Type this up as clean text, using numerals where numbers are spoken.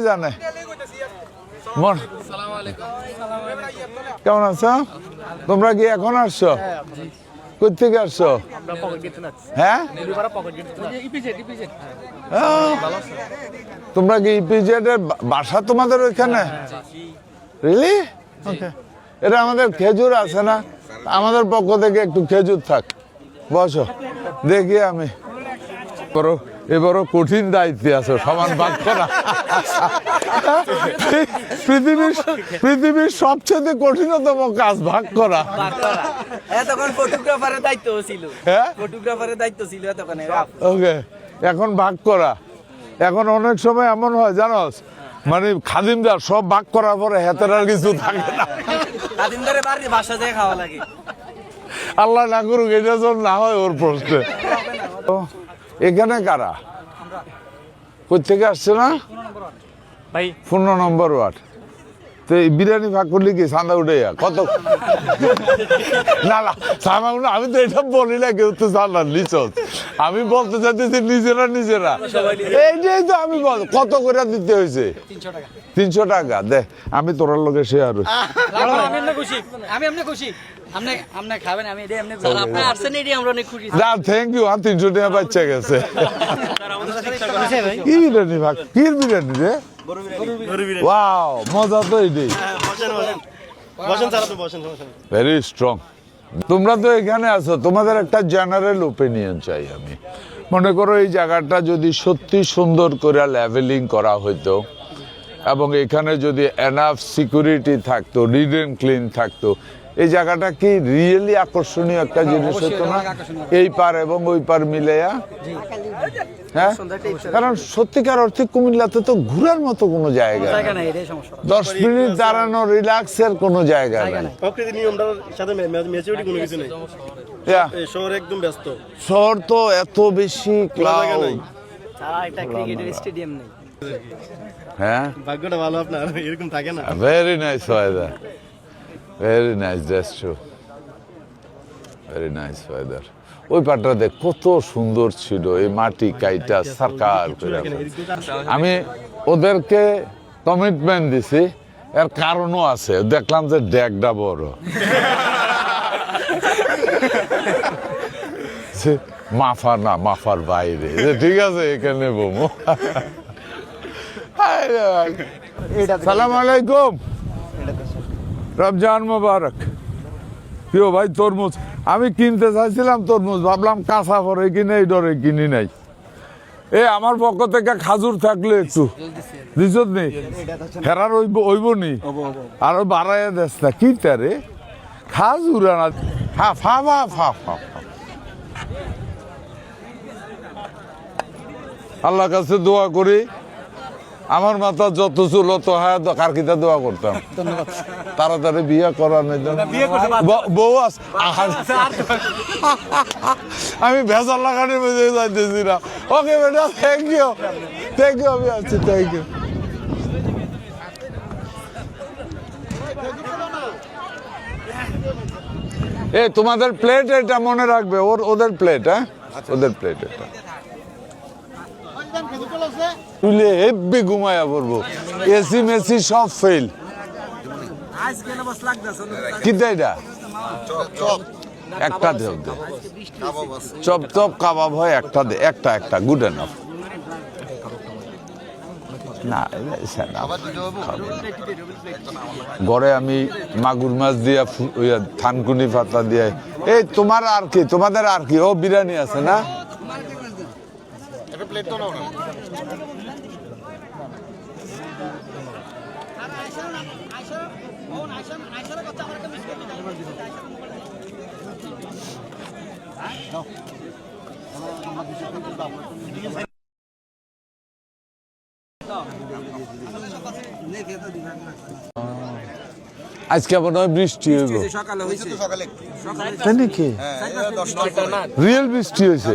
জানে কেমন আছো তোমরা কি এখন আসছো কোথা থেকে আসছো হ্যাঁ তোমরা কি ইপিজেড এর বাসা তোমাদের ওইখানে রিয়েলি ওকে এটা আমাদের খেজুর আছে না আমাদের পক্ষ থেকে একটু খেজুর থাক বসো দেখি আমি এবারও কঠিন দায়িত্বে আছো সমান ভাগ করা পৃথিবীর সবচেয়ে কঠিনতম কাজ ভাগ করা তখন ফটোগ্রাফারের দায়িত্ব ছিল ফটোগ্রাফারের দায়িত্ব ছিল তখন ওকে এখন ভাগ করা এখন অনেক সময় এমন হয় জানোস মানে খাদিমদার সব ভাগ করার পরে হাতের আর কিছু থাকে না খাদিমদারের বাড়ি বাসা যায় খাওয়া লাগে আল্লাহ না করুক এটা যেন না হয় ওর প্রশ্নে এখানে কারা কোথেকে আসছে না ভাই 15 নম্বর ওয়ার্ড তো এই বিরিয়ানি ভাগ করলে কি চাঁদা উঠে কত না না চাঁদা উঠে আমি তো এটা বলি না কেউ তো চাঁদা নিচ আমি বলতে চাইতেছি নিজেরা এইটাই তো আমি বল কত করে দিতে হয়েছে 300 টাকা দে আমি তোরার লোকে শেয়ার থ্যাংক ইউ 300 টাকা বাচ্চা গেছে কি বিরিয়ানি ভাগ কি বিরিয়ানি রে ওয়াও মজা তো এটাই ভেরি স্ট্রং তোমরা তো এখানে আছো তোমাদের একটা জেনারেল ওপিনিয়ন চাই আমি মনে করো এই জায়গাটা যদি সত্যি সুন্দর করে লেভেলিং করা হইতো এবং এখানে যদি এনাফ সিকিউরিটি থাকতো নিট এন্ড ক্লিন থাকতো এই জায়গাটা কি রিয়েলি আকর্ষণীয় একটা জিনিস হতো না এই পার এবং ওই পার মিলেয়া হ্যাঁ কারণ সত্যিকার অর্থে কুমিল্লাতে তো ঘোরার মতো কোনো জায়গা নেই 10 মিনিট দাঁড়ানো রিল্যাক্সের কোনো জায়গা নেই প্রকৃতির নিয়মটার সাথে ম্যাচুরিটি কোনো কিছু নেই শহর একদম ব্যস্ত শহর তো এত বেশি ক্লাউড একটা ক্রিকেটের স্টেডিয়াম নেই হ্যাঁ ভাগ্যটা ভালো আপনার এরকম থাকে না very nice weather very nice that's true very nice weather ওই পাটটা দেখ কত সুন্দর ছিল এই মাটি কাইটা সরকার করে আমি ওদেরকে কমিটমেন্ট দিছি এর কারণও আছে দেখলাম যে ডেকটা বড় মাফা না মাফার বাইরে ঠিক আছে এখানে বমো সালাম আলাইকুম রমজান মোবারক প্রিয় ভাই তরমুজ আমি কিনতে চাইছিলাম তরমুজ ভাবলাম কাঁচা পরে কিনে এই ডরে কিনি নাই এ আমার পক্ষ থেকে খাজুর থাকলে একটু দিছত নেই ফেরার ওইব নি আরো বাড়াইয়া দেশ না কি তারে খাজুর আনা হা ফা ফা ফা ফা আল্লাহ কাছে দোয়া করি আমার মাথা যত চুল তো হ্যাঁ কার কিতা দোয়া করতাম তাড়াতাড়ি বিয়ে করার বউ আছে আমি ভেজাল লাগানোর মধ্যে যাইতেছি না ওকে বেটা থ্যাংক ইউ আমি আছি থ্যাংক ইউ তোমাদের প্লেট এটা মনে রাখবে ওদের প্লেট হ্যাঁ ওদের প্লেট এটা তুলে হেব্বি ঘুমায়া পড়বো এসি মেসি সব ফেল কি এটা একটা দেব চপ চপ কাবাব হয় একটা গুড এনাফ না ঘরে আমি মাগুর মাছ দিয়া থানকুনি পাতা দিয়ে এই তোমার আর কি তোমাদের আর কি ও বিরিয়ানি আছে না প্লেট তো নাও না আজকে মনে হয় বৃষ্টি হইব তাই নাকি রিয়েল বৃষ্টি হয়েছে